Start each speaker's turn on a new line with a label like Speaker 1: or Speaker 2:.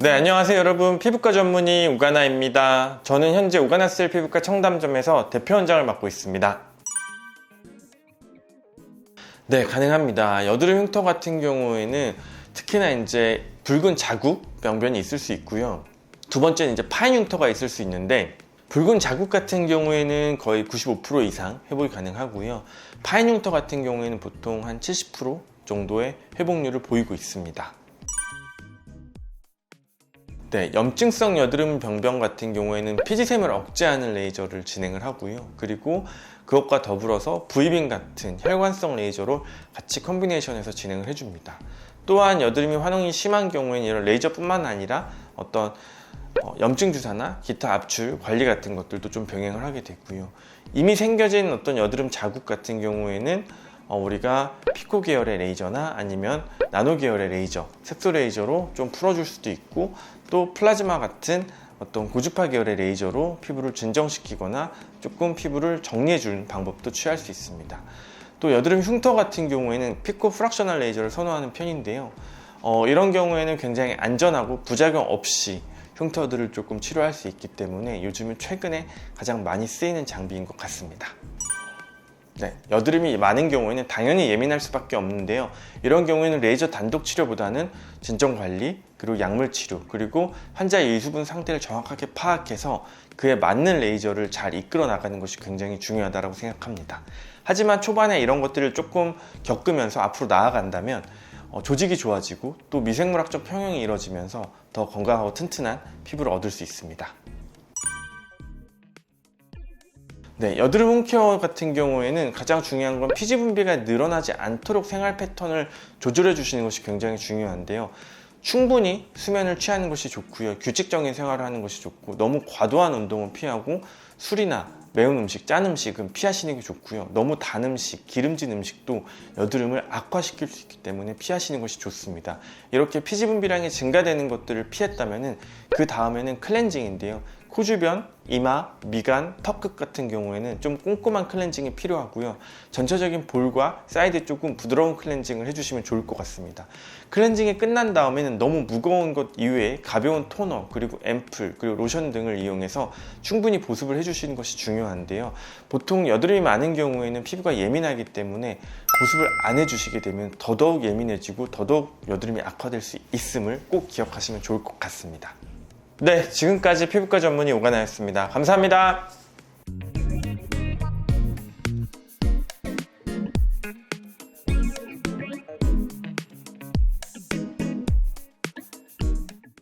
Speaker 1: 네, 안녕하세요 여러분. 피부과 전문의 우가나입니다. 저는 현재 우가나셀 피부과 청담점에서 대표 원장을 맡고 있습니다. 네, 가능합니다. 여드름 흉터 같은 경우에는 특히나 이제 붉은 자국 병변이 있을 수 있고요. 두 번째는 이제 파인 흉터가 있을 수 있는데, 붉은 자국 같은 경우에는 거의 95% 이상 회복이 가능하고요. 파인 흉터 같은 경우에는 보통 한 70% 정도의 회복률을 보이고 있습니다. 네, 염증성 여드름 병변 같은 경우에는 피지샘을 억제하는 레이저를 진행을 하고요. 그리고 그것과 더불어서 V빔 같은 혈관성 레이저로 같이 컨비네이션해서 진행을 해줍니다. 또한 여드름이 환홍이 심한 경우에는 이런 레이저뿐만 아니라 어떤 염증 주사나 기타 압출 관리 같은 것들도 좀 병행을 하게 되고요. 이미 생겨진 어떤 여드름 자국 같은 경우에는 우리가 피코 계열의 레이저나 아니면 나노 계열의 레이저, 색소 레이저로 좀 풀어줄 수도 있고, 또 플라즈마 같은 어떤 고주파 계열의 레이저로 피부를 진정시키거나 조금 피부를 정리해주는 방법도 취할 수 있습니다. 또 여드름 흉터 같은 경우에는 피코 프락셔널 레이저를 선호하는 편인데요. 이런 경우에는 굉장히 안전하고 부작용 없이 흉터들을 조금 치료할 수 있기 때문에 요즘은 최근에 가장 많이 쓰이는 장비인 것 같습니다. 네, 여드름이 많은 경우에는 당연히 예민할 수밖에 없는데요. 이런 경우에는 레이저 단독 치료보다는 진정관리, 그리고 약물 치료, 그리고 환자의 유수분 상태를 정확하게 파악해서 그에 맞는 레이저를 잘 이끌어 나가는 것이 굉장히 중요하다고 생각합니다. 하지만 초반에 이런 것들을 조금 겪으면서 앞으로 나아간다면 조직이 좋아지고 또 미생물학적 평형이 이루어지면서 더 건강하고 튼튼한 피부를 얻을 수 있습니다. 네, 여드름 홈케어 같은 경우에는 가장 중요한 건 피지 분비가 늘어나지 않도록 생활 패턴을 조절해 주시는 것이 굉장히 중요한데요. 충분히 수면을 취하는 것이 좋고요. 규칙적인 생활을 하는 것이 좋고, 너무 과도한 운동은 피하고, 술이나 매운 음식, 짠 음식은 피하시는 게 좋고요. 너무 단 음식, 기름진 음식도 여드름을 악화시킬 수 있기 때문에 피하시는 것이 좋습니다. 이렇게 피지 분비량이 증가되는 것들을 피했다면 그 다음에는 클렌징인데요. 코 주변, 이마, 미간, 턱끝 같은 경우에는 좀 꼼꼼한 클렌징이 필요하고요. 전체적인 볼과 사이드 쪽은 부드러운 클렌징을 해주시면 좋을 것 같습니다. 클렌징이 끝난 다음에는 너무 무거운 것 이외에 가벼운 토너, 그리고 앰플, 그리고 로션 등을 이용해서 충분히 보습을 해주시는 것이 중요한데요. 보통 여드름이 많은 경우에는 피부가 예민하기 때문에 보습을 안 해주시게 되면 더더욱 예민해지고 더더욱 여드름이 악화될 수 있음을 꼭 기억하시면 좋을 것 같습니다. 네, 지금까지 피부과 전문의 오가나였습니다. 감사합니다.